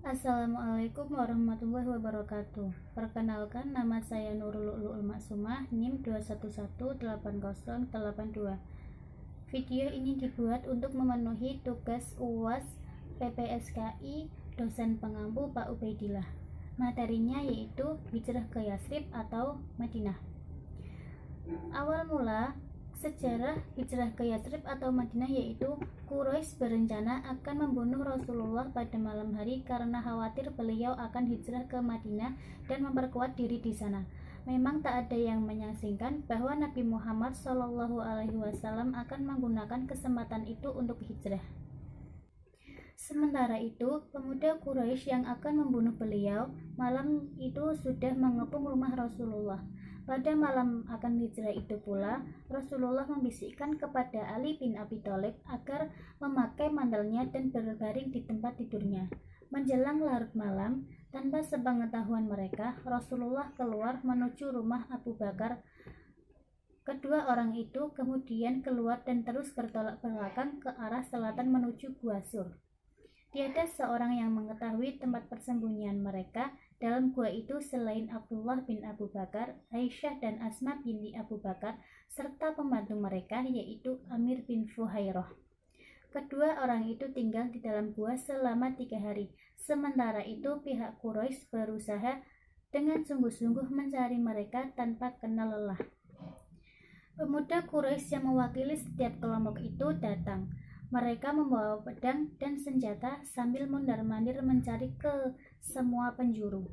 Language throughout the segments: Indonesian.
Assalamualaikum warahmatullahi wabarakatuh. Perkenalkan, nama saya Nurul Lu'lu'ul Maksumah, NIM 2118082. Video ini dibuat untuk memenuhi tugas UAS PPSKI dosen pengampu Pak Ubaidillah. Materinya yaitu hijrah ke Yasrib atau Madinah. Awal mula sejarah hijrah ke Yasrib atau Madinah yaitu Quraisy berencana akan membunuh Rasulullah pada malam hari karena khawatir beliau akan hijrah ke Madinah dan memperkuat diri di sana. Memang tak ada yang menyaksikan bahwa Nabi Muhammad SAW akan menggunakan kesempatan itu untuk hijrah. Sementara itu, pemuda Quraisy yang akan membunuh beliau malam itu sudah mengepung rumah Rasulullah. Pada malam akan hijrah itu pula, Rasulullah membisikkan kepada Ali bin Abi Thalib agar memakai mantelnya dan berbaring di tempat tidurnya. Menjelang larut malam, tanpa sepengetahuan mereka, Rasulullah keluar menuju rumah Abu Bakar. Kedua orang itu kemudian keluar dan terus bertolak belakang ke arah selatan menuju Gua Sur. Tiada seorang yang mengetahui tempat persembunyian mereka dalam gua itu selain Abdullah bin Abu Bakar, Aisyah dan Asma binti Abu Bakar, serta pembantu mereka yaitu Amir bin Fuhairah. Kedua orang itu tinggal di dalam gua selama 3 hari. Sementara itu pihak Quraisy berusaha dengan sungguh-sungguh mencari mereka tanpa kenal lelah. Pemuda Quraisy yang mewakili setiap kelompok itu datang. Mereka membawa pedang dan senjata sambil mondar-mandir mencari ke semua penjuru.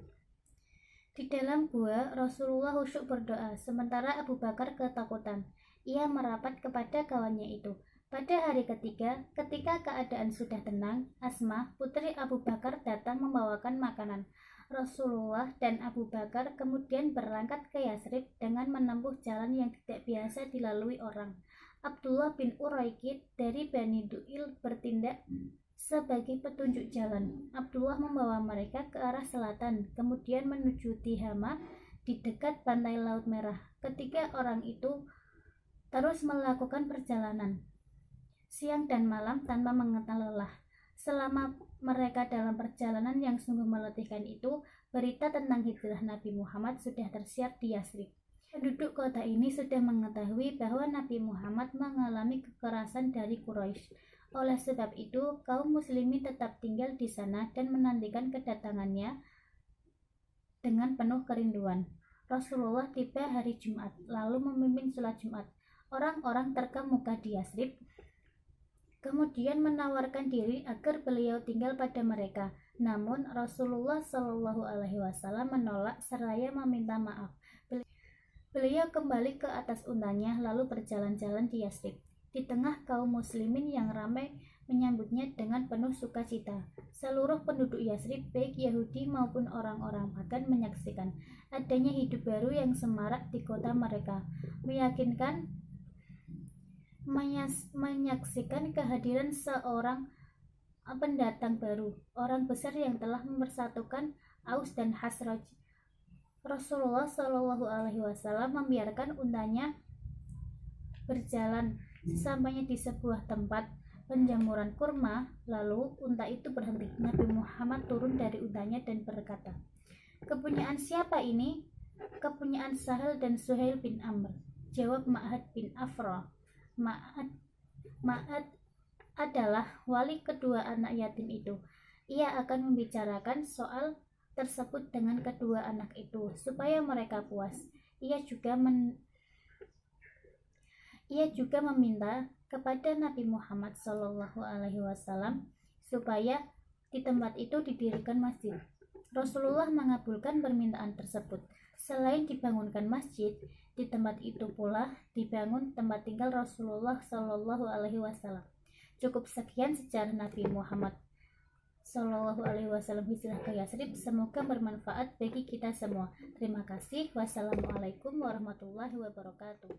Di dalam gua, Rasulullah khusyuk berdoa, sementara Abu Bakar ketakutan. Ia merapat kepada kawannya itu. Pada hari ketiga, ketika keadaan sudah tenang, Asma, putri Abu Bakar, datang membawakan makanan. Rasulullah dan Abu Bakar kemudian berangkat ke Yasrib dengan menempuh jalan yang tidak biasa dilalui orang. Abdullah bin Uraikid dari Bani Du'il bertindak sebagai petunjuk jalan. Abdullah membawa mereka ke arah selatan, kemudian menuju Tihama di dekat pantai Laut Merah. Ketiga orang itu terus melakukan perjalanan siang dan malam tanpa mengenal lelah. Selama mereka dalam perjalanan yang sungguh meletihkan itu, berita tentang hijrah Nabi Muhammad sudah tersiar di Yasrib. Penduduk kota ini sudah mengetahui bahwa Nabi Muhammad mengalami kekerasan dari Quraisy. Oleh sebab itu, kaum muslimin tetap tinggal di sana dan menantikan kedatangannya dengan penuh kerinduan. Rasulullah tiba hari Jumat, lalu memimpin sholat Jumat. Orang-orang terkemuka di Yasrib kemudian menawarkan diri agar beliau tinggal pada mereka. Namun Rasulullah SAW menolak seraya meminta maaf. Beliau kembali ke atas untanya lalu berjalan-jalan di Yasrib. Di tengah kaum muslimin yang ramai menyambutnya dengan penuh sukacita. Seluruh penduduk Yasrib, baik Yahudi maupun orang-orang pagan, menyaksikan adanya hidup baru yang semarak di kota mereka. Menyaksikan kehadiran seorang pendatang baru, orang besar yang telah mempersatukan Aus dan Khazraj. Rasulullah SAW membiarkan untanya berjalan. Sesampainya di sebuah tempat penjamuran kurma, lalu unta itu berhenti. Nabi Muhammad turun dari untanya dan berkata, "Kepunyaan siapa ini?" "Kepunyaan Sahal dan Suhail bin Amr," jawab Ma'ad bin Afra. Ma'ad adalah wali kedua anak yatim itu. Ia akan membicarakan soal tersebut dengan kedua anak itu supaya mereka puas. Ia juga meminta kepada Nabi Muhammad SAW supaya di tempat itu didirikan masjid. Rasulullah mengabulkan permintaan tersebut. Selain dibangunkan masjid, di tempat itu pula dibangun tempat tinggal Rasulullah SAW. Cukup sekian sejarah Nabi Muhammad SAW hijrah ke Yasrib. Semoga bermanfaat bagi kita semua. Terima kasih. Wassalamualaikum warahmatullahi wabarakatuh.